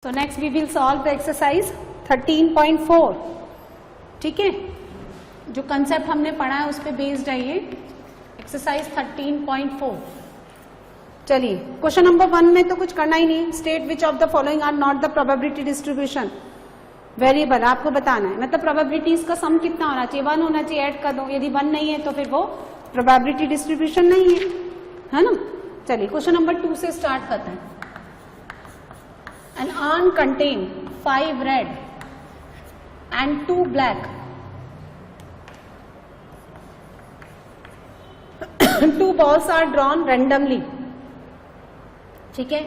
तो next we will solve the exercise 13.4। ठीक है, जो कंसेप्ट हमने पढ़ा है उस पे बेस्ड है ये एक्सरसाइज 13.4। चलिए, क्वेश्चन नंबर 1 में तो कुछ करना ही नहीं। State which of the following are not the probability distribution variable, आपको बताना है। मतलब प्रोबेबिलिटीज का सम कितना होना चाहिए, 1 होना चाहिए, ऐड कर दो। यदि 1 नहीं है तो फिर वो प्रोबेबिलिटी डिस्ट्रीब्यूशन नहीं है ना। चलिए, क्वेश्चन नंबर 2 से स्टार्ट करते हैं। An urn contain 5 red and 2 black. 2 balls are drawn randomly. ठीक है,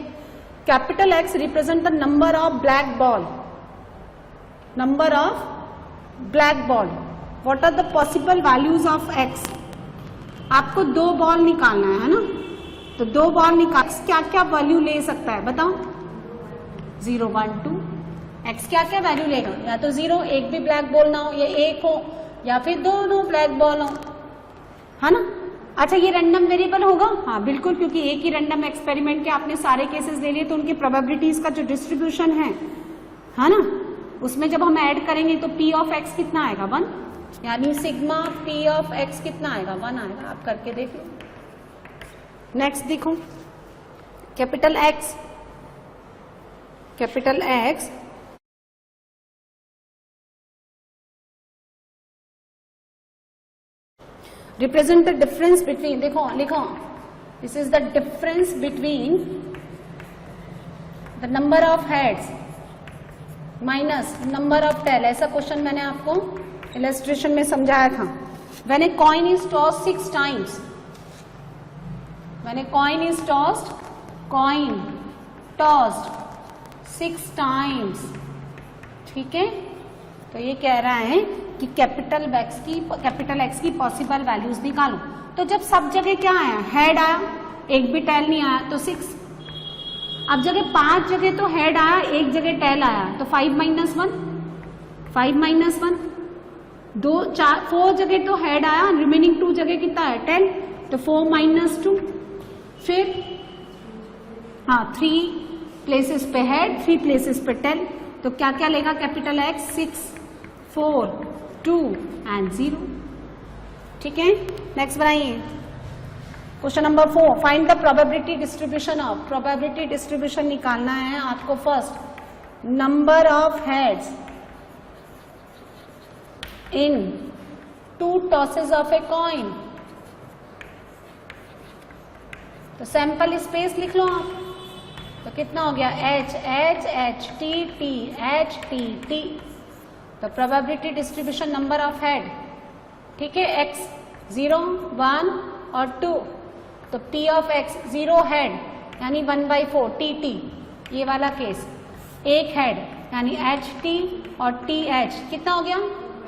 capital X represent the number of black ball. Number of black ball. What are the possible values of X? आपको 2 ball निकालना है ना, तो 2 ball निकाल क्या क्या वैल्यू ले सकता है बताओ। 0, 1, 2। एक्स क्या क्या वैल्यू लेगा, या तो 0, एक भी ब्लैक बॉल ना हो, या 1 हो, या फिर दोनों ब्लैक बॉल हो, है ना। अच्छा, ये रैंडम वेरिएबल होगा? हाँ बिल्कुल, क्योंकि एक ही रैंडम एक्सपेरिमेंट के आपने सारे केसेस ले लिए, तो उनकी प्रोबेबिलिटीज का जो डिस्ट्रीब्यूशन है ना, उसमें जब हम ऐड करेंगे तो P ऑफ एक्स कितना आएगा, 1। यानी सिग्मा P ऑफ एक्स कितना आएगा, 1 आएगा। आप करके देख लो। नेक्स्ट देखो, capital X represent the difference between, देखो लिखो, this is the difference between the number of heads minus number of tail। ऐसा क्वेश्चन मैंने आपको इलस्ट्रेशन में समझाया था। When a coin is tossed 6 times, when a coin is tossed 6 times, ठीक है। तो ये कह रहा है कि कैपिटल एक्स की पॉसिबल वैल्यूज निकालो। तो जब सब जगह क्या आया, हेड आया, एक भी टेल नहीं आया, तो 6। अब जगह 5 जगह तो हेड आया, एक जगह टेल आया, तो 5 - 1, 5 - 1। 4 जगह तो हेड आया, रिमेनिंग 2 जगह कितना है, टेल, तो 4 - 2। फिर हाँ, 3 प्लेसेस पे हेड, 3 प्लेसेस पे टेल, तो क्या क्या लेगा कैपिटल एक्स, 6, 4, 2 एंड 0। ठीक है, नेक्स्ट बनाइए। Question number 4, find the probability distribution of. Probability distribution निकालना है आपको। First, number of heads in 2 tosses of a coin. तो सैंपल स्पेस लिख लो आप, तो कितना हो गया, H H H T T H T T। तो probability distribution number of head, ठीक है, X 0, 1 और 2, तो P ऑफ X 0 हेड यानी 1/4 TT, ये वाला केस। 1 हेड यानी HT और TH कितना हो गया,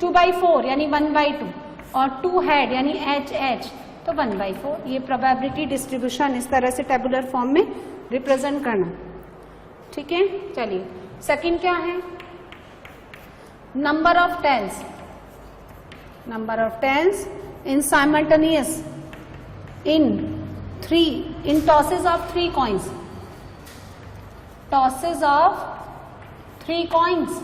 2/4 यानी 1/2, और 2 हेड यानी HH, तो 1/4। ये प्रोबेबिलिटी डिस्ट्रीब्यूशन इस तरह से टेबुलर फॉर्म में रिप्रेजेंट करना। ठीक है, चलिए सेकंड क्या है, number of tails. Number of tails in simultaneous in tosses of 3 coins. Tosses of 3 coins,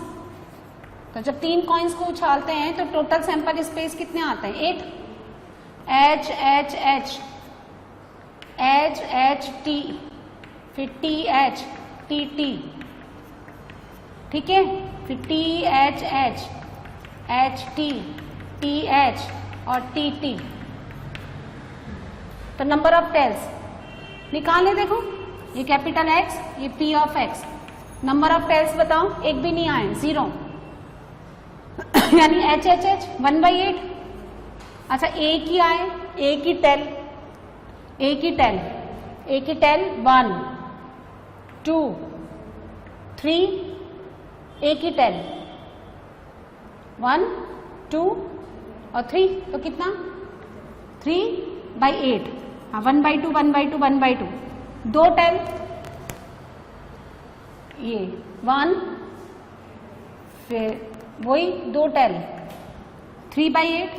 तो जब 3 कॉइन्स को उछालते हैं तो टोटल सैंपल स्पेस कितने आते हैं, 8। H H H H H T, फिर TH TT, ठीक है, फिर THH HT TH और TT। तो नंबर ऑफ टेल्स निकाले, देखो ये कैपिटल X, ये P of X। Number of tails बताओ, एक भी नहीं आए, 0 यानी HHH 1/8। अच्छा, एक ही आए, एक ही टेल 1, 2, 3, एक ही टेल 1, 2 और 3, तो कितना 3/8। हाँ, 1/2 1/2 1/2, 2 टेल, ये 1, फिर वही 2 टेल 3/8,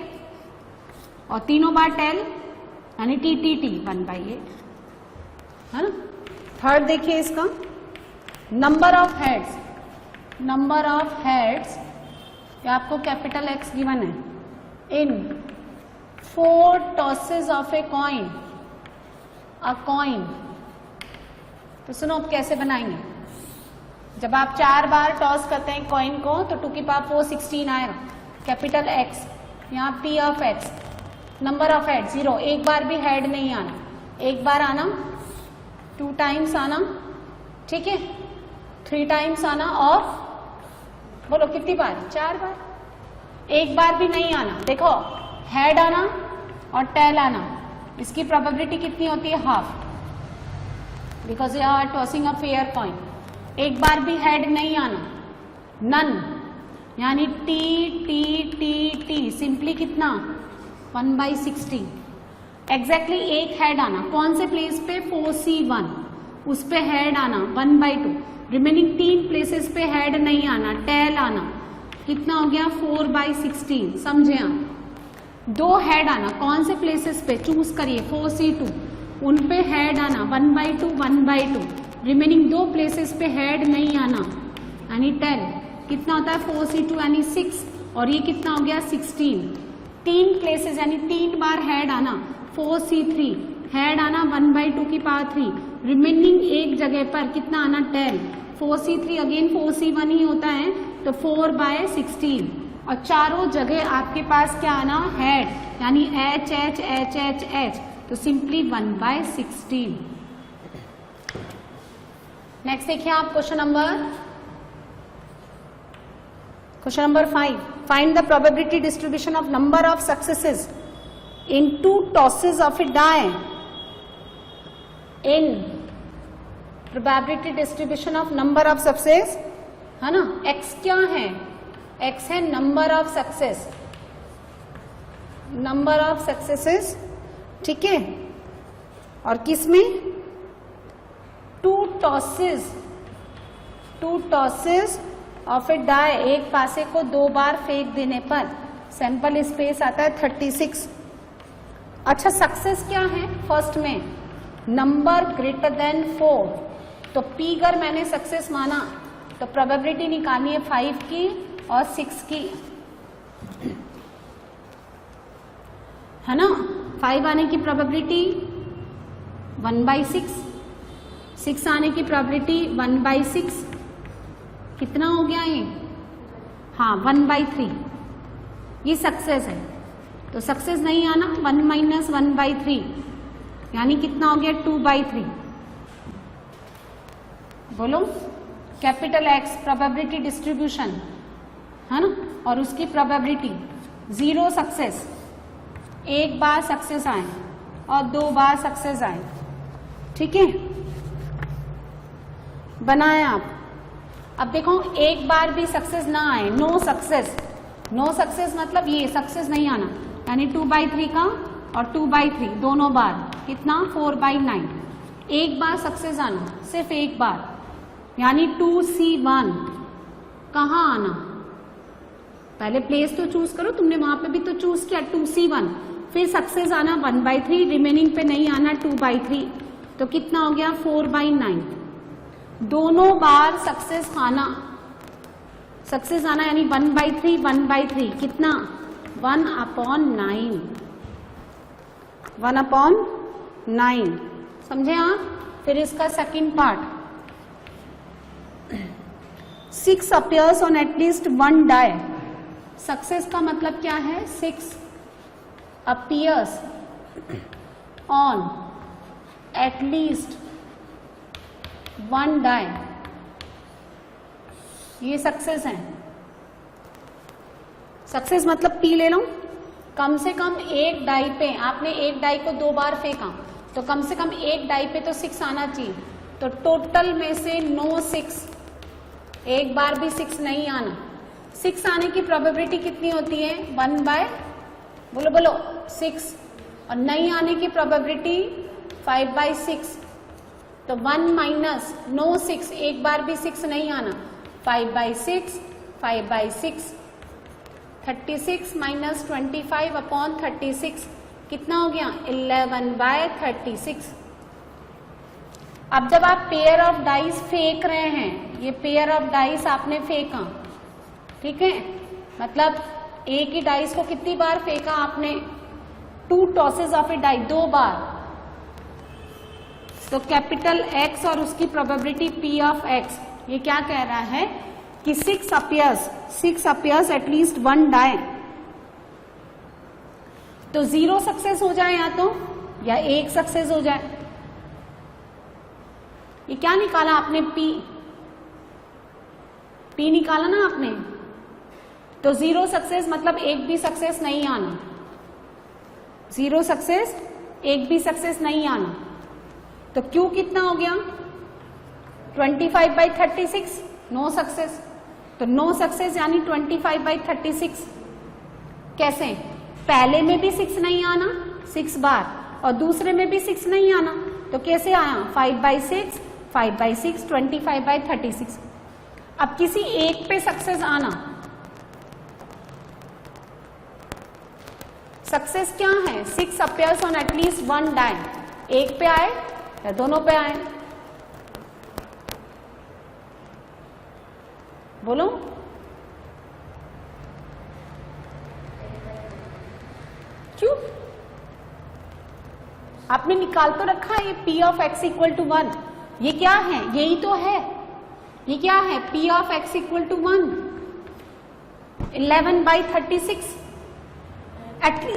और तीनों बार टेल यानी TTT 1/8, है ना। थर्ड देखिए इसका, number of heads, number of heads ये आपको कैपिटल एक्स गिवन है इन 4 tosses of a coin, a coin. तो सुनो अब कैसे बनाएंगे। जब आप 4 बार टॉस करते हैं कॉइन को तो 2 की पावर 4 16 आएगा। कैपिटल एक्स, यहाँ P of x, number of head 0, एक बार भी हेड नहीं आना, एक बार आना, 2 टाइम्स आना, ठीक है, 3 टाइम्स आना, और बोलो कितनी बार, 4 बार, एक बार भी नहीं आना। देखो हेड आना और टेल आना, इसकी प्रोबेबिलिटी कितनी होती है, half, because you are tossing a fair coin. एक बार भी हेड नहीं आना, नन, यानी T T T T, simply कितना 1/16। एग्जैक्टली एक हेड आना, कौन से प्लेस पे, 4C1, उस पे हेड आना 1/2। रिमेनिंग 3 प्लेसेस पे हेड नहीं आना, टेल आना, कितना हो गया 4/16। समझे आप। 2 हेड आना, कौन से प्लेसेस पे, चूज करिए, 4C2, उन पे हेड आना 1/2 1/2। रिमेनिंग 2 प्लेसेस पे हेड नहीं आना, यानी 10, कितना होता है 4C2 यानी 6, और ये कितना हो गया 16। 3 प्लेसेस यानी 3 बार हेड आना, 4C3, हेड आना 1/2 की पावर 3, रिमेनिंग एक जगह पर कितना आना 10, 4C3 अगेन 4C1 ही होता है तो 4/16, और चारों जगह आपके पास क्या आना, हेड, यानी H H H H H, तो सिंपली 1/16। नेक्स्ट देखिए आप question number 5। Find the probability distribution of number of successes in 2 tosses of a die in probability distribution of number of success, है ना। x क्या है, x है number of success, number of successes, ठीक है, और किस में 2 टॉसेस ऑफ ए डाई, एक पासे को 2 बार फेंक देने पर सैंपल स्पेस आता है 36। अच्छा सक्सेस क्या है, फर्स्ट में नंबर ग्रेटर देन 4, तो पी अगर मैंने सक्सेस माना तो प्रोबेबिलिटी निकालनी है 5 की और 6 की, है ना। 5 आने की प्रोबेबिलिटी 1/6, 6 आने की प्रोबेबिलिटी 1/6, कितना हो गया ये, हाँ 1/3, ये सक्सेस है। तो सक्सेस नहीं आना, 1 - 1/3, यानी कितना हो गया 2/3। बोलो कैपिटल एक्स प्रोबेबिलिटी डिस्ट्रीब्यूशन, है ना, और उसकी प्रोबेबिलिटी 0 सक्सेस, एक बार सक्सेस आए और 2 बार सक्सेस आए, ठीक है, बनाए आप। अब देखो एक बार भी सक्सेस ना आए, नो सक्सेस, नो सक्सेस मतलब ये सक्सेस नहीं आना, यानी 2/3 का और 2/3 दोनों बार कितना 4/9। एक बार सक्सेस आना, सिर्फ एक बार, यानी 2C1, कहाँ आना, पहले प्लेस तो चूज करो, तुमने वहां पे भी तो चूज किया 2C1, फिर सक्सेस आना 1/3, रिमेनिंग पे नहीं आना 2/3, तो कितना हो गया 4/9। दोनों बार सक्सेस आना यानी 1/3 1/3, कितना 1/9, 1/9, समझे आप। फिर इसका second part, 6 appears on at least 1 डाई, सक्सेस का मतलब क्या है, 6 अपीयर्स ऑन एटलीस्ट 1 डाई, ये सक्सेस है। सक्सेस मतलब पी ले लो, कम से कम एक डाई पे, आपने एक डाई को 2 बार फेंका तो कम से कम एक डाई पे तो 6 आना चाहिए, तो टोटल में से नो 6, एक बार भी 6 नहीं आना। 6 आने की प्रोबेबिलिटी कितनी होती है, 1/6, और नहीं आने की प्रोबेबिलिटी 5/6, तो 1 - नो 6, एक बार भी 6 नहीं आना, 5/6, 5/6, 36 - 25/36, कितना हो गया 11/36। अब जब आप पेयर ऑफ डाइस फेंक रहे हैं, ये पेयर ऑफ डाइस आपने फेंका, ठीक है, मतलब एक ही डाइस को कितनी बार फेंका आपने, 2 टॉसेस ऑफ ए डाई, 2 बार, तो कैपिटल X और उसकी प्रोबेबिलिटी P ऑफ X, ये क्या कह रहा है कि 6 appears एटलीस्ट 1 डाई, तो 0 सक्सेस हो जाए या 1 सक्सेस हो जाए। ये क्या निकाला आपने, P निकाला ना आपने, तो 0 सक्सेस मतलब एक भी सक्सेस नहीं आना, 0 सक्सेस एक भी सक्सेस नहीं आना, तो Q कितना हो गया 25/36, नो सक्सेस, तो नो सक्सेस यानी 25/36। कैसे, पहले में भी 6 नहीं आना 6 बार और दूसरे में भी 6 नहीं आना, तो कैसे आया 5/6, 5/6, 25/36। अब किसी एक पे सक्सेस आना, सक्सेस क्या है, 6 appears on at least 1 die, एक पे आए या दोनों पे आए, बोलो, क्यों, आपने निकाल तो रखा है ये P of X equal to 1, ये क्या है, यही तो है, ये क्या है, P of X equal to 1, 11/36।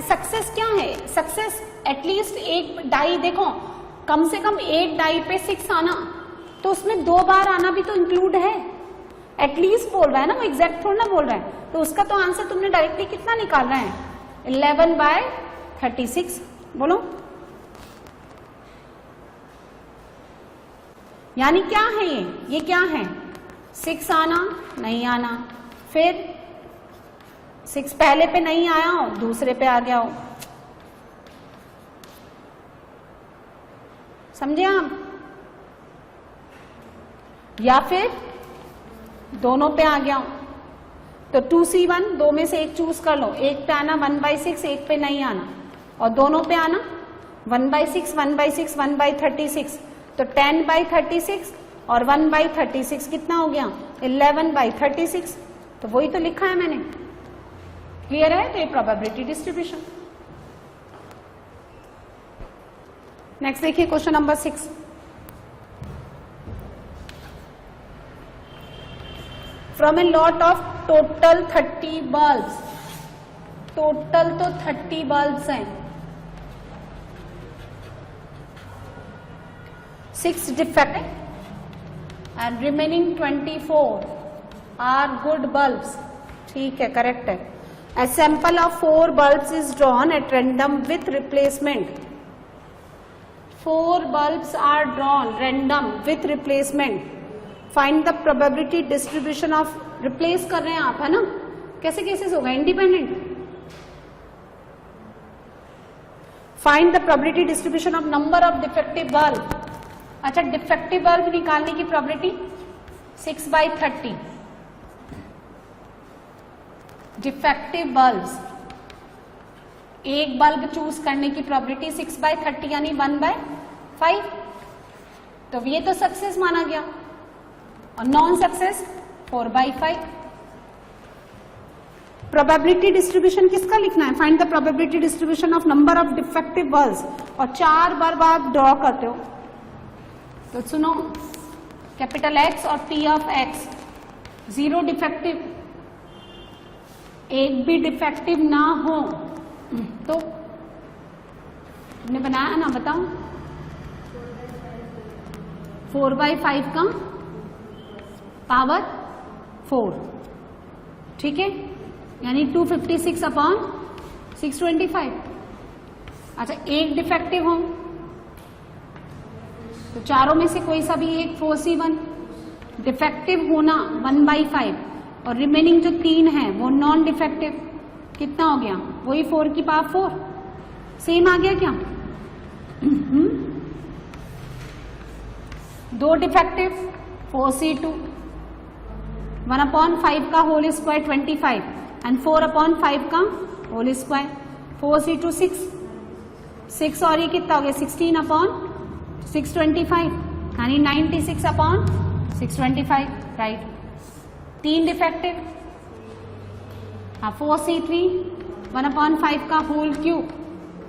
Success क्या है, सक्सेस एटलीस्ट एक डाई, देखो कम से कम एक डाई पे 6 आना, तो उसमें 2 बार आना भी तो इंक्लूड है, एटलीस्ट बोल रहा है ना, वो एग्जैक्ट थोड़ा ना बोल रहा है, तो उसका तो आंसर तुमने डायरेक्टली कितना निकाल रहे हैं 11/36, बोलो, यानी क्या है ये क्या है, 6 आना नहीं आना, फिर 6 पहले पे नहीं आया हो दूसरे पे आ गया हो, समझे आप, या फिर दोनों पे आ गया हो, तो 2C1, 2 में से एक चूज कर लो, एक पे आना 1/6, एक पे नहीं आना, और दोनों पे आना 1/6, 1/6, 1/36, तो 10/36 और 1/36 कितना हो गया 11/36, तो वही तो लिखा है मैंने, क्लियर है, तो ये प्रोबेबिलिटी डिस्ट्रीब्यूशन। नेक्स्ट देखिए question number 6, from a lot of total 30 bulbs, total तो 30 बल्ब्स हैं, 6 defective and remaining 24 are good bulbs, ठीक है, करेक्ट है। A sample of 4 bulbs is drawn at random with replacement. 4 bulbs are drawn random with replacement. Find the probability distribution of, replace कर रहे हैं आप, है ना, कैसे केसेस होगा, independent, find the probability distribution of number of defective bulb. अच्छा, defective bulb निकालने की प्रोबेबिलिटी 6/30, डिफेक्टिव बल्ब्स, एक बल्ब चूज करने की प्रोबेबिलिटी 6/30 यानी 1/5, तो ये तो सक्सेस माना गया, और नॉन सक्सेस 4/5। प्रोबेबिलिटी डिस्ट्रीब्यूशन किसका लिखना है, find the probability distribution of number of defective bulbs, और 4 बार आप ड्रॉ करते हो, तो सुनो, कैपिटल X और P ऑफ X, 0 डिफेक्टिव, एक भी डिफेक्टिव ना हो, तो तुमने बनाया ना, बताओ, 4/5 का पावर 4, ठीक है, यानी 256/625। अच्छा, एक डिफेक्टिव हो तो चारों में से कोई सा भी एक, 4C1, डिफेक्टिव होना 1/5, और रिमेनिंग जो 3 है वो नॉन डिफेक्टिव, कितना हो गया, वही 4 की पावर 4, सेम आ गया क्या, 2 डिफेक्टिव 4C2, 1/5 का होल स्क्वायर 25 एंड 4/5 का होल स्क्वायर, 4C2 6 और ये कितना हो गया 16/625, यानी 96 अपॉन 625, राइट। 3 डिफेक्टिव, हाँ 4C3 1/5 का होल क्यूब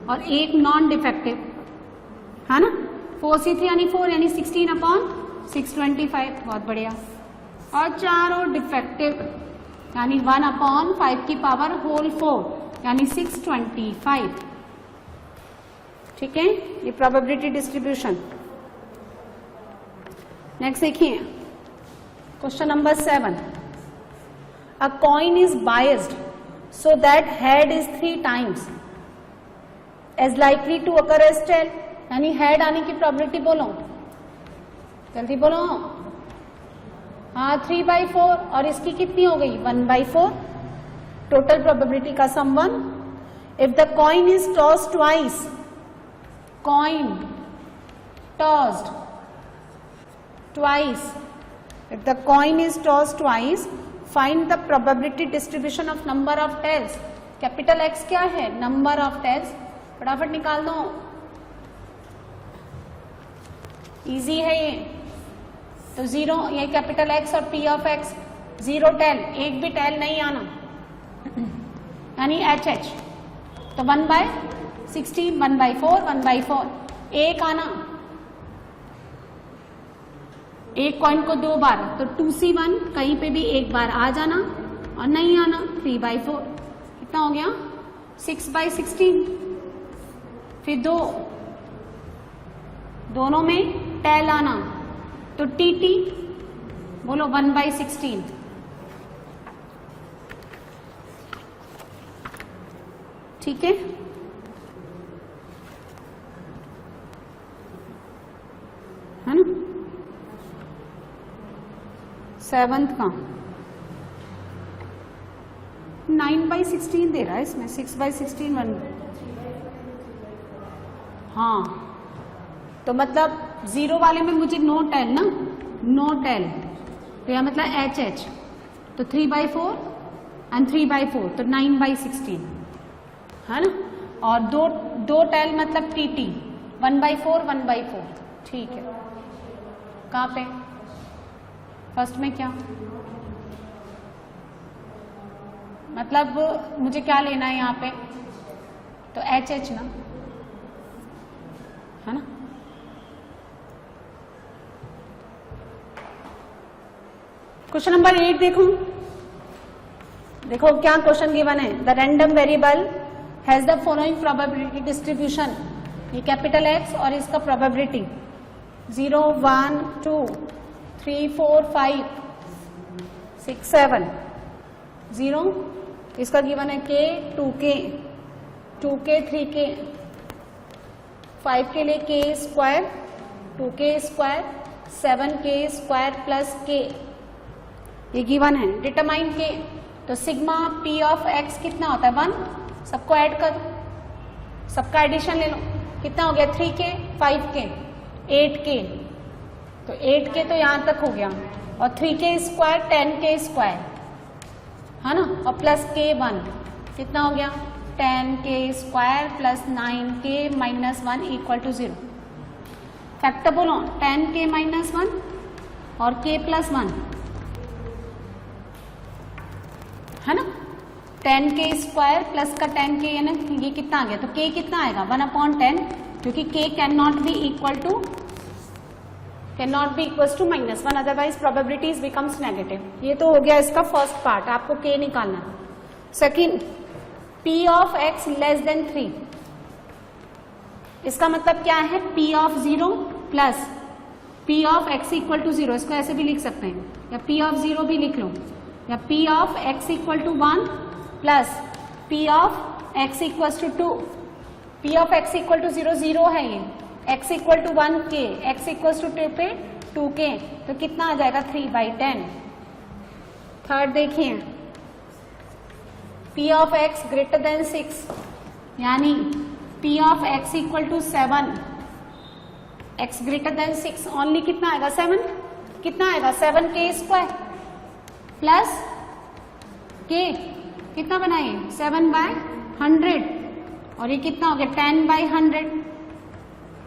और 1 नॉन डिफेक्टिव, है ना। 4C3 यानी 4 यानी 16 अपॉन 625, बहुत बढ़िया। और 4 और डिफेक्टिव यानी 1/5 की पावर होल 4 यानी 625, ठीक है। ये प्रोबेबिलिटी डिस्ट्रीब्यूशन। नेक्स्ट देखिए question number 7। A coin is biased so that head is 3 times as likely to occur as tail, यानी हेड आने की प्रोबेबिलिटी बोलो, जल्दी बोलो। हाँ 3/4 और इसकी कितनी हो गई 1/4, टोटल प्रोबेबिलिटी का sum 1। If the coin is tossed twice, coin tossed twice, if the coin is tossed twice find the probability distribution of number of tails. Capital X क्या है, नंबर ऑफ टेल्स, फटाफट निकाल दो, easy है ये। तो 0 ये कैपिटल एक्स और पी ऑफ एक्स, 0 टेल, एक भी टेल नहीं आना, यानी एच एच। तो 1/16, 1/4, 1/4, एक आना, एक कॉइन को 2 बार, तो 2C1 कहीं पे भी एक बार आ जाना और नहीं आना 3/4, कितना हो गया 6/16। फिर 2 दोनों में टेल आना, तो TT बोलो 1/16, ठीक है। है ना 7th का 9/16 दे रहा है इसमें, 6/16 1, हाँ तो मतलब 0 वाले में मुझे नो टेल ना, नो टेल, तो यह मतलब एच एच, तो 3/4 एंड 3/4 तो 9/16, है ना। और दो टेल मतलब TT 1/4 1/4, ठीक है। कहाँ पे फर्स्ट में क्या मतलब मुझे क्या लेना है यहाँ पे, तो एच एच ना, है ना। क्वेश्चन नंबर 8 देखो, देखो क्या क्वेश्चन गिवन है। The random variable has the following probability distribution, ये कैपिटल एक्स और इसका प्रोबेबिलिटी 0 1 2 3 4 5 6 7 0, इसका गिवन है k 2k 3k, 5 के लिए k square 2k square 7k square plus k, ये गिवन है। डिटरमाइन k, तो सिग्मा p ऑफ x कितना होता है 1, सबको ऐड कर, सबका एडिशन ले लो, कितना हो गया 3k 5k 8k, तो 8k तो यहां तक हो गया, और 3k स्क्वायर 10k स्क्वायर, है ना, और प्लस k1 कितना हो गया 10k square plus 9k minus 1 equal to 0। Factor बोलो 10k माइनस 1 और k प्लस 1, है ना। 10k स्क्वायर प्लस का 10k यानी ये कितना आ गया, तो k कितना आएगा 1/10, क्योंकि k can not be equal to -1, otherwise probabilities becomes negative. ये तो हो गया इसका फर्स्ट पार्ट, आपको k निकालना। Second, p of x less than 3, इसका मतलब क्या है p of 0 plus p of x equal to 0, इसको ऐसे भी लिख सकते हैं, या p ऑफ 0 भी लिख लो, या p of x equal to 1 plus p of x equal to 2, p of x equal to 0 0 है ये, x equal to 1k, x equal to 2 पे 2k, तो कितना आ जाएगा 3/10। थर्ड देखिए, p of x greater than 6, यानी p of x equal to 7, x greater than 6 only कितना आएगा 7, कितना आएगा 7k स्क्वायर प्लस k कितना बनाइए 7/100, और ये कितना हो गया 10/100,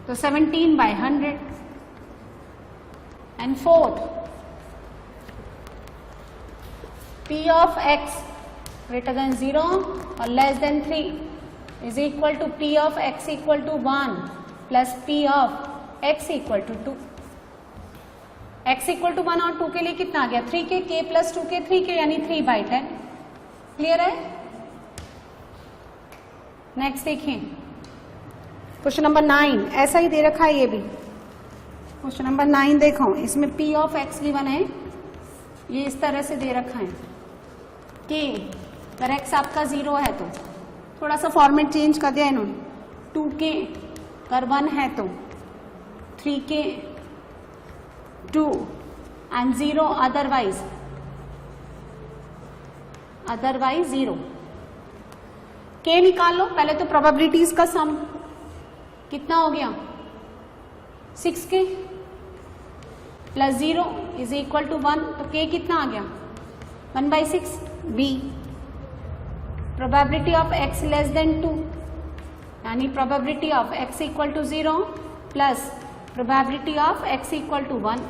तो 17/100, and fourth p of x greater than 0 or less than 3 is equal to p of x equal to 1 plus p of x equal to 2. x equal to 1 और 2 के लिए कितना आ गया 3k, k plus 2k 3k यानी 3/10. Clear है? Next देखिए question number 9. ऐसा ही दे रखा है ये भी. क्वेश्चन नंबर 9 देखो, इसमें p ऑफ x गिवन है, ये इस तरह से दे रखा है कि अगर x आपका 0 है तो थोड़ा सा फॉर्मेट चेंज कर दिया इन्होंने. 2k अगर 1 है तो 3k 2 एंड 0 अदरवाइज 0. k निकाल लो पहले तो. प्रोबेबिलिटीज का सम कितना हो गया 6k plus 0 is equal to 1. तो k कितना आ गया 1/6. b probability of x less than 2 यानी probability of x equal to 0 plus probability of x equal to 1.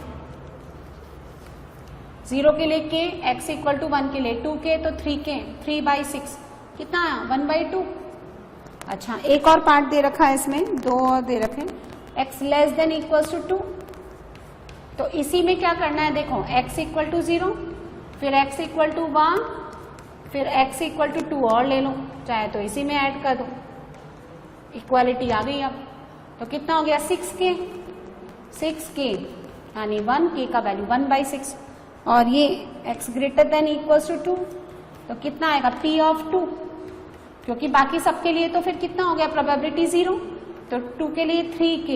0 के लिए k, x इक्वल टू 1 के लिए 2k तो 3k 3/6 कितना आया 1/2. अच्छा एक और पार्ट दे रखा है इसमें, 2 और दे रखे x less than equals to 2. तो इसी में क्या करना है देखो x इक्वल टू 0 फिर x इक्वल टू 1 फिर x इक्वल टू 2 और ले लो, चाहे तो इसी में ऐड कर दो. इक्वालिटी आ गई. अब तो कितना हो गया 6k यानी 1k का वैल्यू 1/6 और ये x greater than equals to 2 तो कितना आएगा p ऑफ 2, क्योंकि बाकी सबके लिए तो फिर कितना हो गया प्रोबेबिलिटी 0. तो 2 के लिए 3k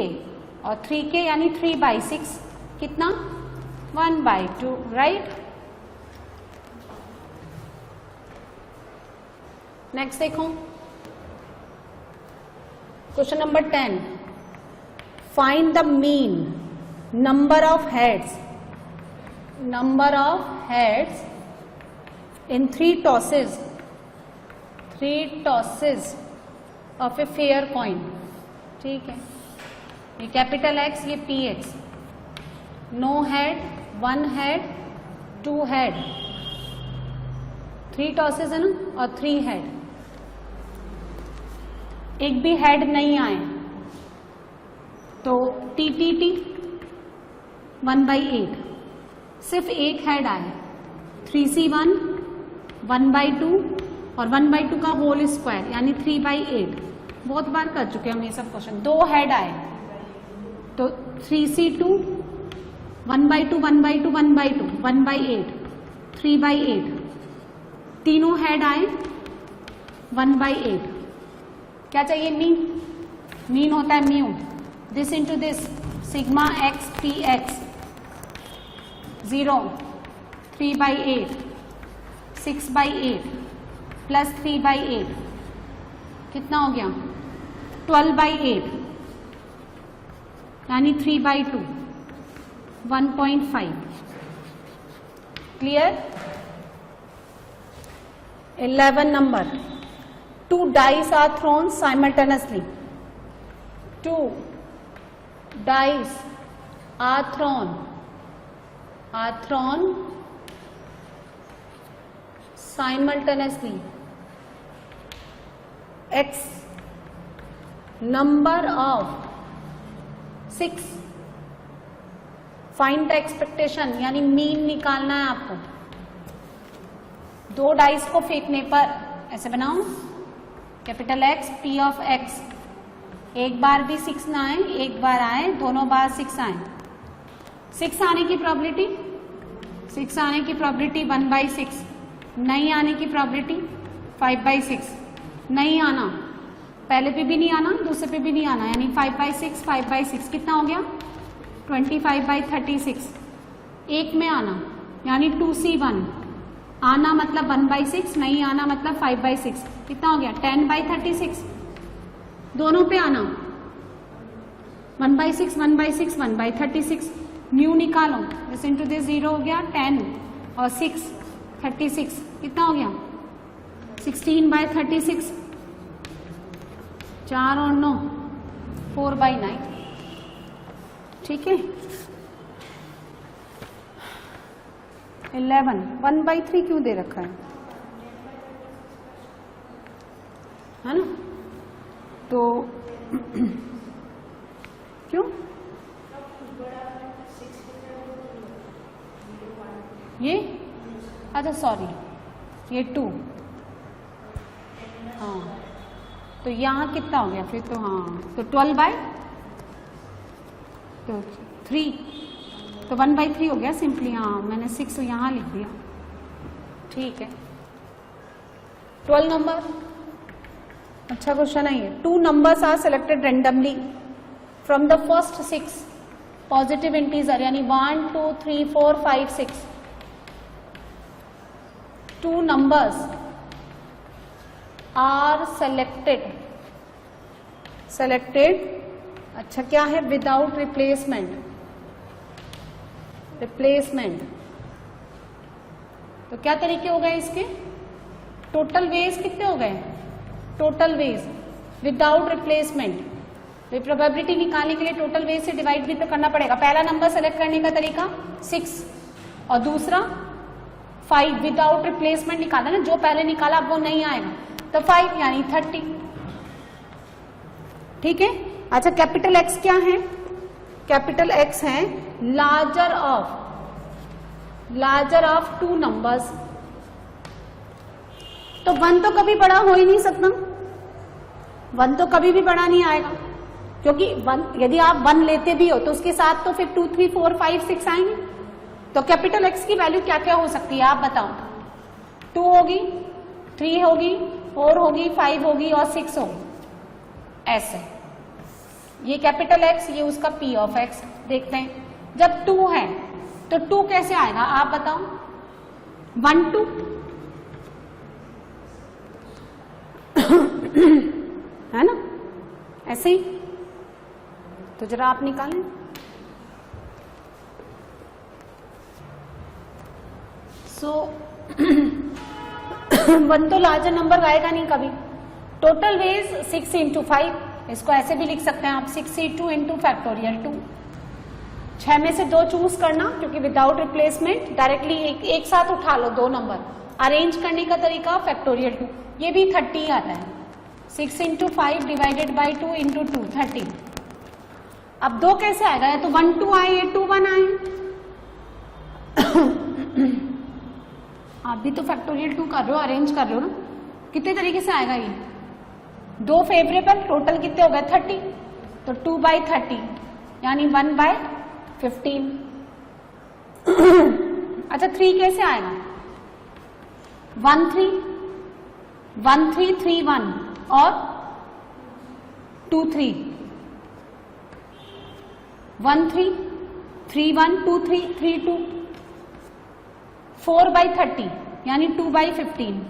और 3k यानी 3/6 कितना 1/2. राइट. नेक्स्ट देखो question number 10. Find the mean number of heads in 3 tosses of a fair coin. ठीक है, ये कैपिटल X ये px. No head 1 head 2 head 3 tosses है ना और 3 हेड. एक भी हेड नहीं आए तो टी 1/8. सिर्फ एक हेड आए 3c1 1/2 और 1/2 का होल स्क्वायर यानी 3/8. बहुत बार कर चुके हम ये सब क्वेश्चन. 2 हेड आए तो 3c2 1/2 1/2 1/2 1/8 3/8. तीनों हेड आए 1/8. क्या चाहिए मीन होता है mu. This into this sigma x p x 0 3/8 6/8 plus 3/8 कितना हो गया 12/8 यानी 3/2 1.5. Clear. 11 number. 2 dice are thrown simultaneously. 2 dice are thrown simultaneously. X number of 6. Find the expectation यानी मीन निकालना है आपको. 2 डाइस को फेंकने पर ऐसे बनाओ capital X P of X. एक बार भी 6 ना आए, एक बार आए, दोनों बार 6 आए. 6 आने की प्रोबेबिलिटी 1/6. नहीं आने की प्रोबेबिलिटी 5/6. नहीं आना, पहले पे भी नहीं आना, दूसरे पे भी नहीं आना, यानी 5/6 कितना हो गया 25/36. एक में आना यानी 2c1. आना मतलब 1/6, नहीं आना मतलब 5/6. कितना हो गया 10/36. दोनों पे आना 1/6 1/6 1/36. न्यू निकालो, दिस इंटू दिस 0 हो गया 10 और 6 36. कितना हो गया 16/36. 4 और 9 4/9. ठीक है. 11 1/3 क्यों दे रखा है ना? तो क्यों ये, अच्छा सॉरी ये 2, हाँ तो यहाँ कितना हो गया फिर? तो हाँ तो 12/3 तो 1/3 हो गया सिंपली। हाँ मैंने 6 यहाँ लिख दिया, ठीक है। 12 नंबर, अच्छा क्वेश्चन है ये। 2 numbers are selected randomly from the first 6 positive integer, यानी 1 2 3 4 5 6। 2 numbers आर सेलेक्टेड, अच्छा क्या है? विदाउट रिप्लेसमेंट, तो क्या तरीके हो गए इसके? टोटल वेज कितने हो गए? Total ways without replacement. तो प्रोबेबिलिटी निकालने के लिए टोटल वेज से डिवाइड भी तो करना पड़ेगा। पहला नंबर सेलेक्ट करने का तरीका 6 और दूसरा 5 विदाउट रिप्लेसमेंट निकाला ना, जो पहले निकाला वो नहीं आएगा, तो 5 यानी 30, ठीक है। अच्छा कैपिटल एक्स क्या है? कैपिटल एक्स है लार्जर ऑफ 2 numbers। तो 1 तो कभी बड़ा हो ही नहीं सकता, 1 तो कभी भी बड़ा नहीं आएगा, क्योंकि 1 यदि आप 1 लेते भी हो तो उसके साथ तो फिर 2 3 4 5 6 आएंगे। तो कैपिटल एक्स की वैल्यू क्या क्या हो सकती है आप बताओ? 2 होगी, 3 होगी, 4 होगी, 5 होगी और 6 होगी, ऐसे। ये कैपिटल एक्स, ये उसका पी ऑफ एक्स। देखते हैं जब 2 है तो 2 कैसे आएगा आप बताओ? 1 2 है ना, ऐसे ही। तो जरा आप निकालें। सो 1 तो लार्जर नंबर आएगा नहीं कभी। टोटल वेज 6 × 5, इसको ऐसे भी लिख सकते हैं आप 62 × फैक्टोरियल 2। 6 में से 2 चूज करना, क्योंकि विदाउट रिप्लेसमेंट डायरेक्टली एक साथ उठा लो 2 नंबर। अरेंज करने का तरीका फैक्टोरियल 2, ये भी 30 आता है। 6 × 5 डिवाइडेड बाई 2 × 2 30। अब 2 कैसे आएगा? या तो 1 2 आए या 2 1 आए। आप भी तो फैक्टोरियल 2 कर रहे हो, अरेंज कर रहे हो ना, कितने तरीके से आएगा ये? 2 फेवरेबल, टोटल कितने हो गए? 30, तो 2/30 यानी 1/15। अच्छा 3 कैसे आएगा? 1 3 3 1 और 2 3 1 3 3 1 2 3 3 2 4/30 यानी 2/15।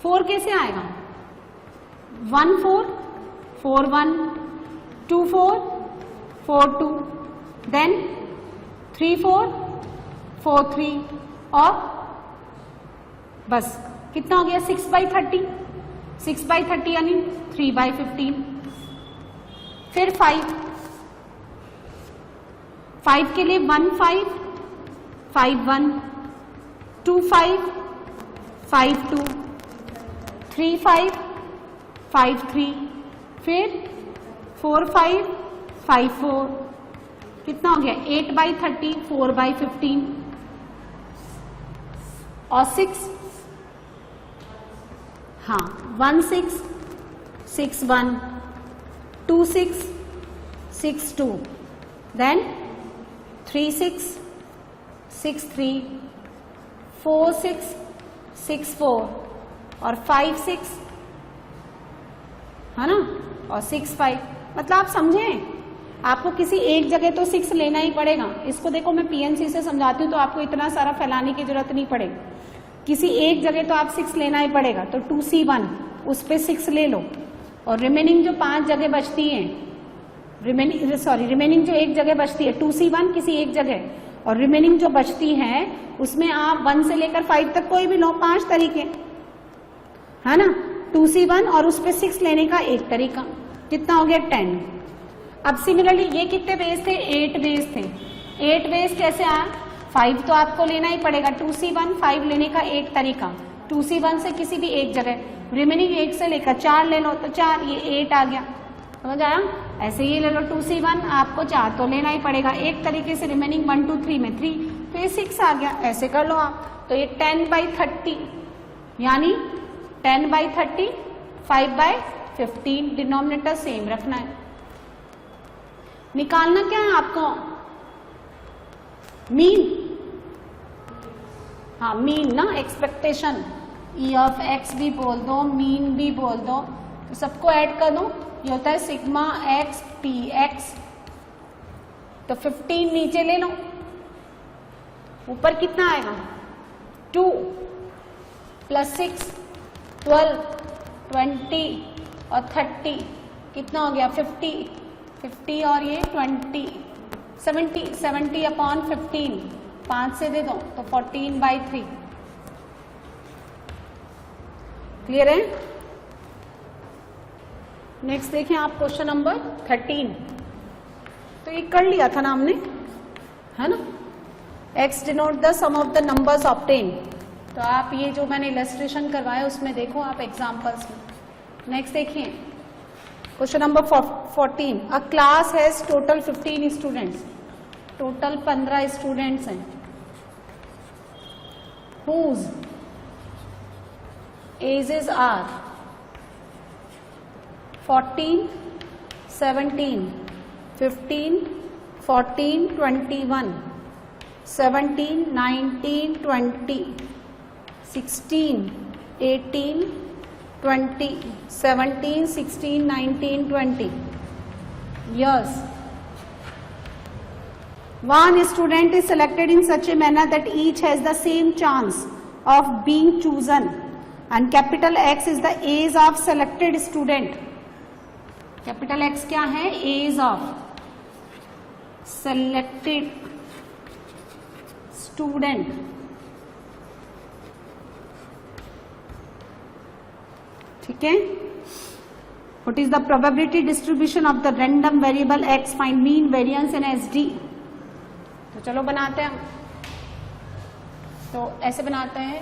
4 कैसे आएगा? 1 4 4 1 2 4 4 2 देन 3 4 4 3 और बस कितना हो गया? 6/30। 6/30 यानी 3/15। फिर 5 के लिए 1 5 5 1 2 5 5 2 3 5 5 3 फिर 4 5 5 4 कितना हो गया? 8/30 4/15 और 6 हाँ 1 6 6 1 2 6 6 2 देन 3 6 6 3 4 6 6 4 और 5 6 है ना, और 6 5। मतलब आप समझे, आपको किसी एक जगह तो 6 लेना ही पड़ेगा। इसको देखो मैं पीएनसी से समझाती हूँ तो आपको इतना सारा फैलाने की जरूरत नहीं पड़ेगी। किसी एक जगह तो आप 6 लेना ही पड़ेगा। तो 2C1 उस पे 6 ले लो और रिमेनिंग जो 5 जगह बचती है, रिमेनिंग जो एक जगह बचती है 2C1 किसी एक जगह, और रिमेनिंग जो बचती है उसमें आप 1 से लेकर 5 तक कोई भी लो, 5 तरीके है ना। 2C1 और उस पे 6 लेने का एक तरीका, कितना हो गया? 10। अब सिमिलरली ये कितने बेस थे? 8 बेस थे। 8 बेस कैसे आया? 5 तो आपको लेना ही पड़ेगा। 2C1 5 लेने का एक तरीका, 2C1 से किसी भी एक जगह, रिमेनिंग 1 से लेकर 4 ले लो तो 4, ये 8 आ गया, समझ आया। ऐसे ही ले लो 2C1, आपको 4 तो लेना ही पड़ेगा एक तरीके से, रिमेनिंग 1 2 3 में 3, तो ये 6 आ गया। ऐसे कर लो आप, तो ये 10/30 यानी 10/30 5/15, डिनोमिनेटर सेम रखना है। निकालना क्या है आपको, मीन, हाँ मीन ना, एक्सपेक्टेशन, ई ऑफ एक्स भी बोल दो, मीन भी बोल दो, तो सबको ऐड कर दो, ये होता है सिग्मा एक्स पी एक्स। तो 15 नीचे ले लो, ऊपर कितना आएगा 2 + 6 12 20 और 30, कितना हो गया 50 और ये 20 70/15, 5 से दे दो तो 14/3। क्लियर है। नेक्स्ट देखें आप क्वेश्चन नंबर 13, तो ये कर लिया था ना हमने, है ना। x denote the sum of the numbers obtain, तो आप ये जो मैंने इलस्ट्रेशन करवाया उसमें देखो आप एग्जांपल्स में। नेक्स्ट देखिए question number 14, a class has total 15 students, total 15 students हैं, whose ages are 14 17 15 14 21 17 19 20 16 18 20 17 16 19 20 years. One student is selected in such a manner that each has the same chance of being chosen, and capital X is the age of selected student. Capital X क्या है, age of selected student. ठीक है। What is the probability distribution of the random variable X? Find mean, variance and SD. तो चलो बनाते हैं। तो ऐसे बनाते हैं,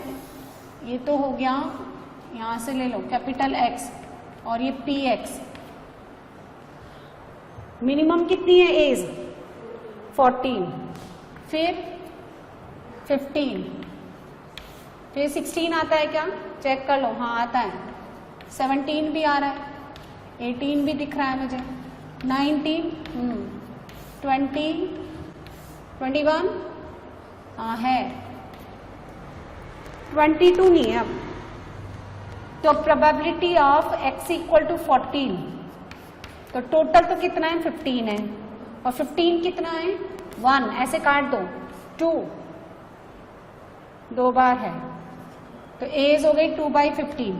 ये तो हो गया, यहां से ले लो कैपिटल X और ये PX। मिनिमम कितनी है एज 14, फिर 15, फिर 16 आता है क्या, चेक कर लो, हाँ आता है, 17 भी आ रहा है, 18 भी दिख रहा है मुझे, 19 20 21 हाँ है, 22 नहीं है अब। तो प्रोबेबिलिटी ऑफ x = 14, तो टोटल तो कितना है 15 है, और 15 कितना है 1, ऐसे काट दो, 2 2 बार है, तो एज हो गई 2/15।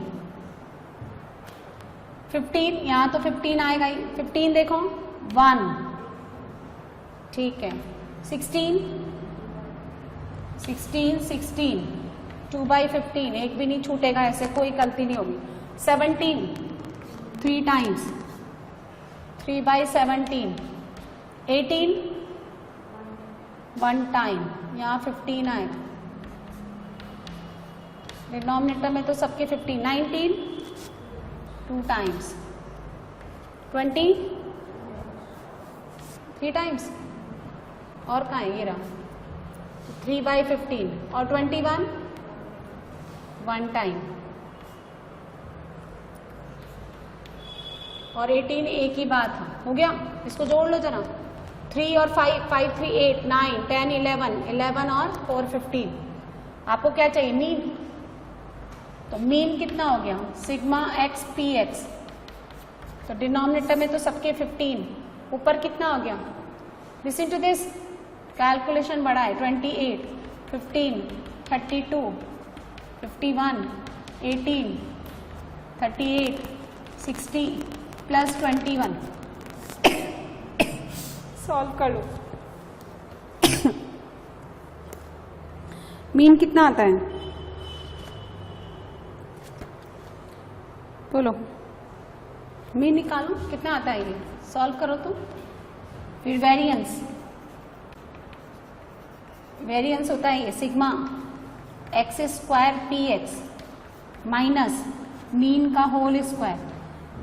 15 यहां तो 15 आएगा ही, 15 देखो 1, ठीक है। 16 2/15, एक भी नहीं छूटेगा, ऐसे कोई गलती नहीं होगी। 17 3 टाइम्स 3/17, 18 1 टाइम, यहाँ 15 आएगा, डिनोमिनेटर में तो सबके 15, 19 2 टाइम्स, 20 3 टाइम्स, और कहाँ है ये रहा 3/15, और 21 1 टाइम, और 18 एक ही बात है, हो गया। इसको जोड़ लो जरा, 3 और 5 5 3 8 9 10 11 और 4 15। आपको क्या चाहिए मीन, तो मीन कितना हो गया सिग्मा एक्स पी एक्स, तो डिनोमिनेटर में तो सबके 15, ऊपर कितना हो गया, लिसन टू दिस, कैलकुलेशन बड़ा है, 28 15 32 51 18 38 60 प्लस 21, सॉल्व कर लो। मीन कितना आता है बोलो, मीन निकालो कितना आता है, ये सॉल्व करो तो। फिर वेरिएंस वेरिएंस होता है ये sigma x square P x minus mean का होल स्क्वायर।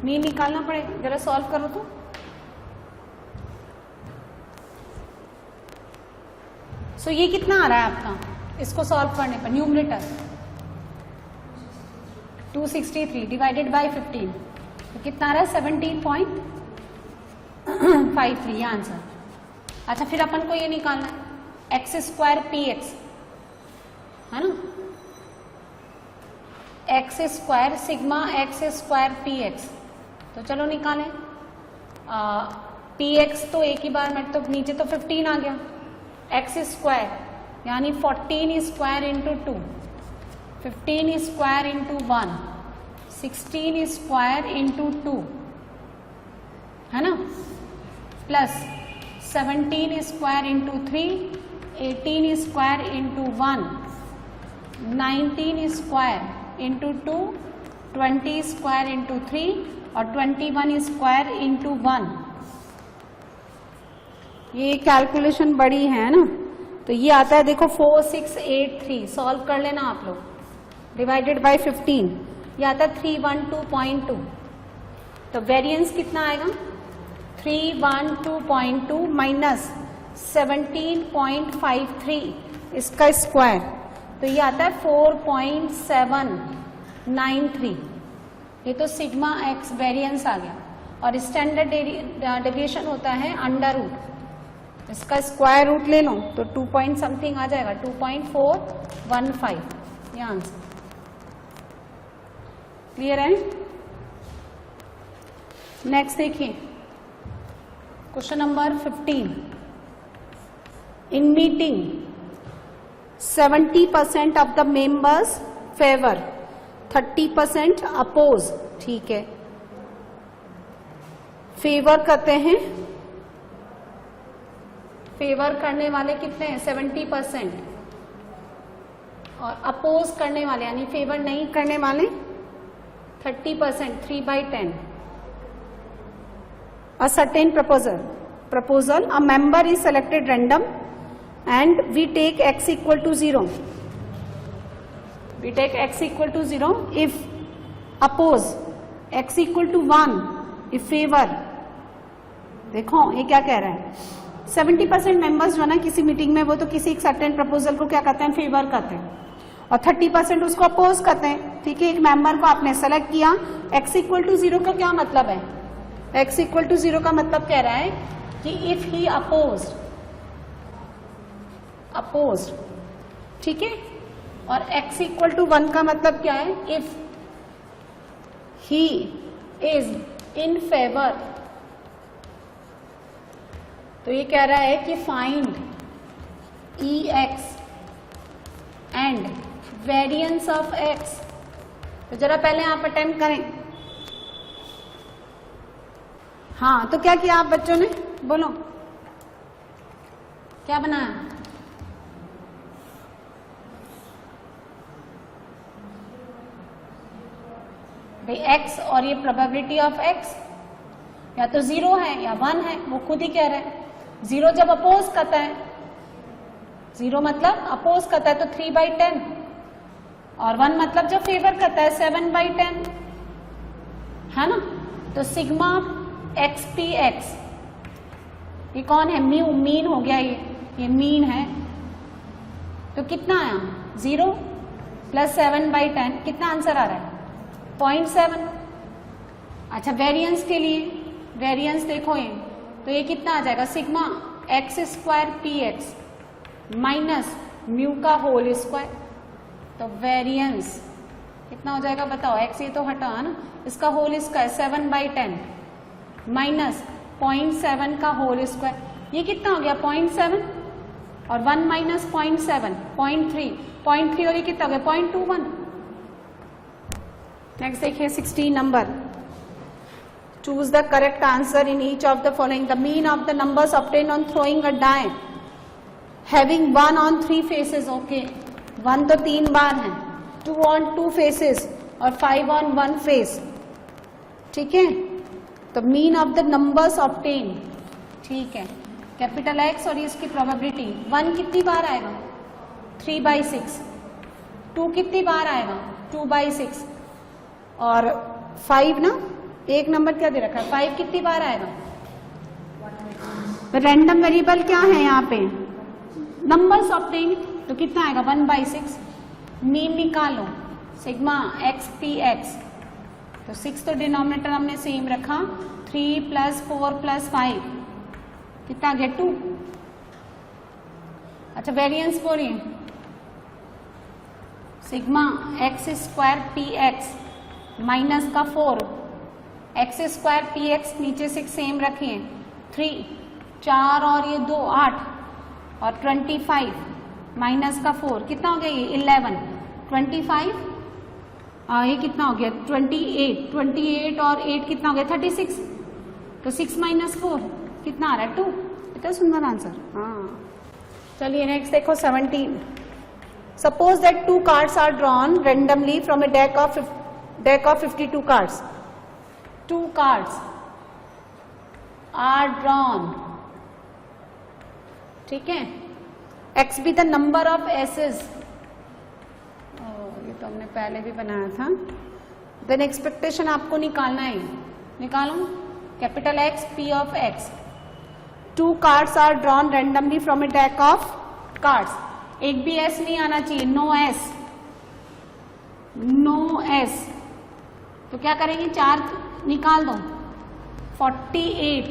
मीन निकालना पड़ेगा, जरा सॉल्व करो तो। सो ये कितना आ रहा है आपका, इसको सॉल्व करने पर न्यूमरेटर 263 डिवाइडेड बाय 15, तो कितना आ रहा है 17.53 ये आंसर। अच्छा फिर अपन को ये निकालना है एक्स स्क्वायर पी एक्स, है ना, x square sigma x square P x. तो चलो निकालें। पी एक्स तो एक ही बार में, तो नीचे तो 15 आ गया, एक्स स्क्वायर यानी 14 square into 2, 15 square into 1, 16 square into 2, है ना, plus 17 square into 3, 18 square into 1, 19 square into 2, 20 square into 3 और 21 स्क्वायर इंटू 1। ये कैलकुलेशन बड़ी है ना, तो ये आता है देखो 4683, सॉल्व कर लेना आप लोग, डिवाइडेड बाय 15, ये आता है 312.2। तो वेरिएंस कितना आएगा 312.2 माइनस 17.53 इसका स्क्वायर, तो ये आता है 4.793। ये तो सिग्मा एक्स वेरिएंस आ गया, और स्टैंडर्ड डेविएशन होता है अंडर रूट, इसका स्क्वायर रूट ले लो तो 2 पॉइंट समथिंग आ जाएगा, 2.415 ये आंसर। क्लियर है? नेक्स्ट देखिए question number 15। In meeting 70% of the members favour, 30% oppose. ठीक है, फेवर करते हैं, फेवर करने वाले कितने हैं 70%, और अपोज करने वाले यानी फेवर नहीं करने वाले 30%, 3/10। A certain proposal, a member is selected random and we take x equal to 0. We take x equal to 0 if oppose, x equal to 1 if favor। देखो ये क्या कह रहा है, 70% मेंबर्स जो है ना किसी मीटिंग में, वो तो किसी एक सर्टेन प्रपोजल को क्या करते हैं फेवर करते हैं, और 30% उसको अपोज करते हैं। ठीक है, एक मेंबर को आपने सेलेक्ट किया, x इक्वल टू 0 का क्या मतलब है, x इक्वल टू 0 का मतलब कह रहा है कि इफ ही अपोज्ड, ठीक है, और x इक्वल टू 1 का मतलब क्या है, if he is in favour. तो ये कह रहा है कि find EX and variance of X। तो जरा पहले आप अटेम्प्ट करें। हाँ, तो क्या किया आप बच्चों ने, बोलो क्या बनाया? भाई X और ये प्रोबेबिलिटी ऑफ X या तो 0 है या 1 है, वो खुद ही कह रहे हैं। 0 जब अपोज करता है, 0 मतलब अपोज करता है तो 3/10, और 1 मतलब जब फेवर करता है 7/10, है ना। तो सिग्मा XPX ये कौन है, म्यू, मीन हो गया, ये मीन है। तो कितना आया 0 प्लस 7/10, कितना आंसर आ रहा है 0.7। अच्छा वेरिएंस के लिए, वेरिएंस देखो ये, तो ये कितना आ जाएगा sigma x square P x minus mu का होल स्क्वायर। तो वेरिएंस कितना हो जाएगा बताओ, एक्स ये तो हटा है ना, इसका होल स्क्वायर 7/10 माइनस 0.7 का होल स्क्वायर, ये कितना हो गया 0.7, और 1 माइनस 0.7 0.3 और ये कितना हो गया 0.21। नेक्स्ट देखिए 16 number. Choose the correct answer in each of the following. The mean of the numbers obtained on throwing a die having 1 on 3 faces. Okay, 1 तो 3 बार है, 2 on 2 faces और 5 on 1 face। ठीक है, तो mean of the numbers obtained, ठीक है, capital X और इसकी प्रोबेबिलिटी 1 कितनी बार आएगा 3/6, 2 कितनी बार आएगा 2/6, और 5 ना, एक नंबर क्या दे रखा है 5 कितनी बार आएगा। रैंडम वेरिएबल क्या है यहाँ पे नंबर्स ऑब्टेन, तो कितना आएगा 1/6। मीन निकालो सिग्मा एक्स पी एक्स, तो 6 तो डिनोमिनेटर हमने सेम रखा, 3 + 4 + 5 कितना आ गया 2। अच्छा वेरिएंस बोलिए, सिग्मा x² px माइनस का 4, x² px नीचे 6 सेम रखिए, 3 4 और ये 2 8 और 25 माइनस का 4 कितना हो गया ये 11, 25 ये कितना हो गया 28, 28 और 8 कितना हो गया 36, तो 6 - 4 कितना आ रहा है 2। इतना सुंदर आंसर। हाँ चलिए नेक्स्ट देखो 17। Suppose that 2 cards are drawn randomly from a deck of 52 cards. 2 cards are drawn, ठीक है। X be the number of S's, ये तो हमने पहले भी बनाया था। देन एक्सपेक्टेशन आपको निकालना है, निकालो capital X P of X। 2 cards are drawn randomly from a deck of cards, एक भी S नहीं आना चाहिए, नो S, तो क्या करेंगे 4 निकाल दो, 48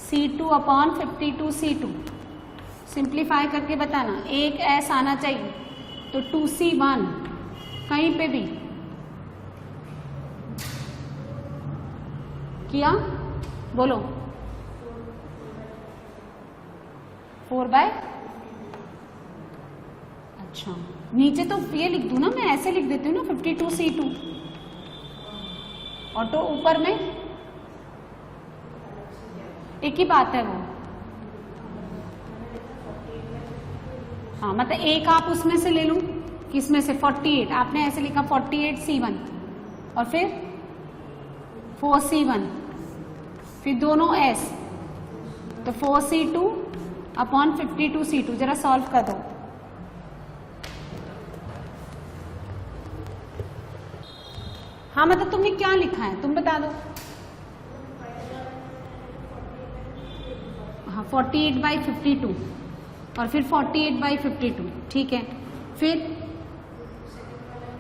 C2/52 C2, सिंप्लीफाई करके बताना, एक S आना चाहिए, तो 2C1 कहीं पे भी किया, बोलो 4/, अच्छा नीचे तो ये लिख दूं ना, मैं ऐसे लिख देती हूँ ना 52 C2, और तो ऊपर में एक ही बात है वो, हाँ मतलब एक आप उसमें से ले लो, किसमें से 48, आपने ऐसे लिखा 48 C1 और फिर 4 C1, फिर दोनों S, तो 4 C2/52 C2, जरा सॉल्व कर दो। हाँ मतलब तुमने क्या लिखा है तुम बता दो। हाँ 48/52 और फिर 48/52, ठीक है। फिर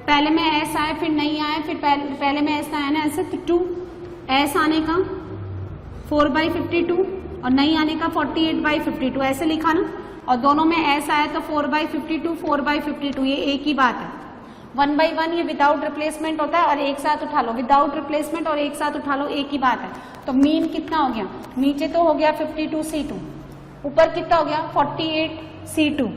पहले में S आए फिर नहीं आए, फिर पहले में S आया ना ऐसे, तो 2 S आने का 4/52 और नहीं आने का 48/52, ऐसे लिखा ना, और दोनों में S आया तो 4/52 4/52, ये एक ही बात है। 1/1 ये विदाउट रिप्लेसमेंट होता है, और एक साथ उठा लो, विदाउट रिप्लेसमेंट और एक साथ उठा लो, एक ही बात है। तो मीन कितना हो गया, नीचे तो हो गया 52 C2, ऊपर कितना हो गया 48 C2,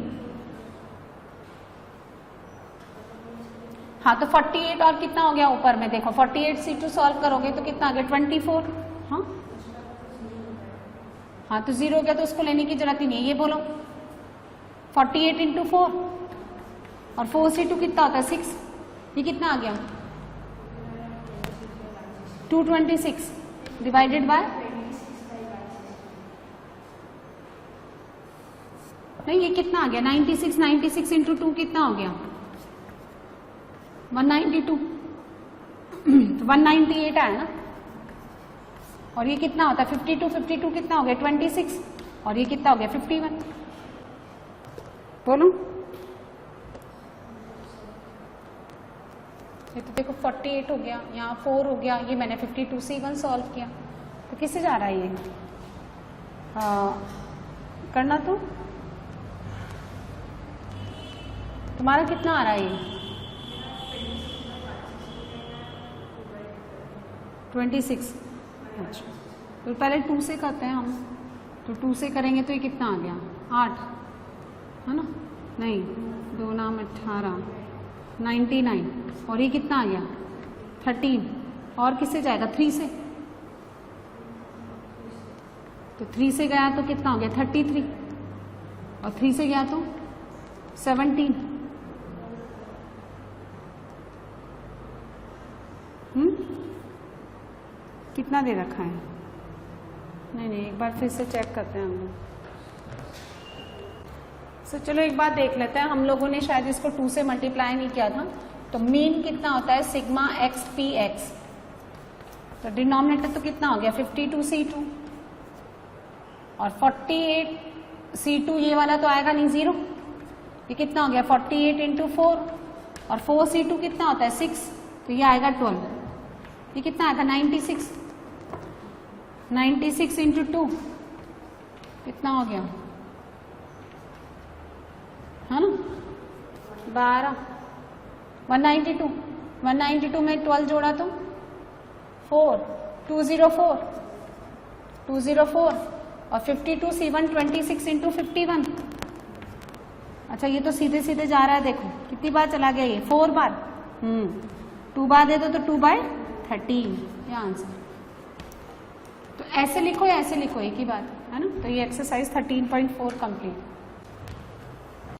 हाँ तो 48 और कितना हो गया ऊपर में, देखो 48 C2 सॉल्व करोगे तो कितना आ गया 24, हाँ तो 0 हो गया तो उसको लेने की जरूरत ही नहीं है, ये बोलो 48 × 4 और 4 C2 कितना होता है 6, ये कितना आ गया 226 डिवाइडेड बाय, नहीं ये कितना आ गया 96, 96 × 2 कितना हो गया 192, 198 आया ना, और ये कितना होता है 52 कितना हो गया 26, और ये कितना हो गया 51, बोलो। ये तो देखो 48 हो गया, यहाँ 4 हो गया, ये मैंने 52 C1 सॉल्व किया, तो किससे जा रहा है ये करना, तो तुम्हारा कितना आ रहा है ये 26, अच्छा तो पहले 2 से करते हैं हम, तो 2 से करेंगे तो ये कितना आ गया 8 है ना, नहीं 2 नाम 18 99, और ये कितना आ गया 13, और किससे जाएगा 3 से, तो 3 से गया तो कितना हो गया 33, और 3 से गया तो 17, कितना दे रखा है, नहीं एक बार फिर से चेक करते हैं हम लोग। तो चलो एक बात देख लेते हैं, हम लोगों ने शायद इसको 2 से मल्टीप्लाई नहीं किया था। तो मीन कितना होता है सिग्मा एक्स पी एक्स, तो डिनोमिनेटर तो कितना हो गया 52C2 और 48C2 ये वाला तो आएगा नहीं 0, ये कितना हो गया 48 इंटू 4 और 4C2 कितना होता है 6, तो ये आएगा 12, ये कितना आएगा 96 इंटू 2 कितना हो गया है ना 12, 192 में 12 जोड़ा तो 204 और 52C1 26 इंटू 51। अच्छा ये तो सीधे सीधे जा रहा है, देखो कितनी बार चला गया ये 4 बार, 2 बार दे दो तो 2/13 ये आंसर। तो ऐसे लिखो या ऐसे लिखो एक ही बात है ना। तो ये एक्सरसाइज 13.4 कंप्लीट।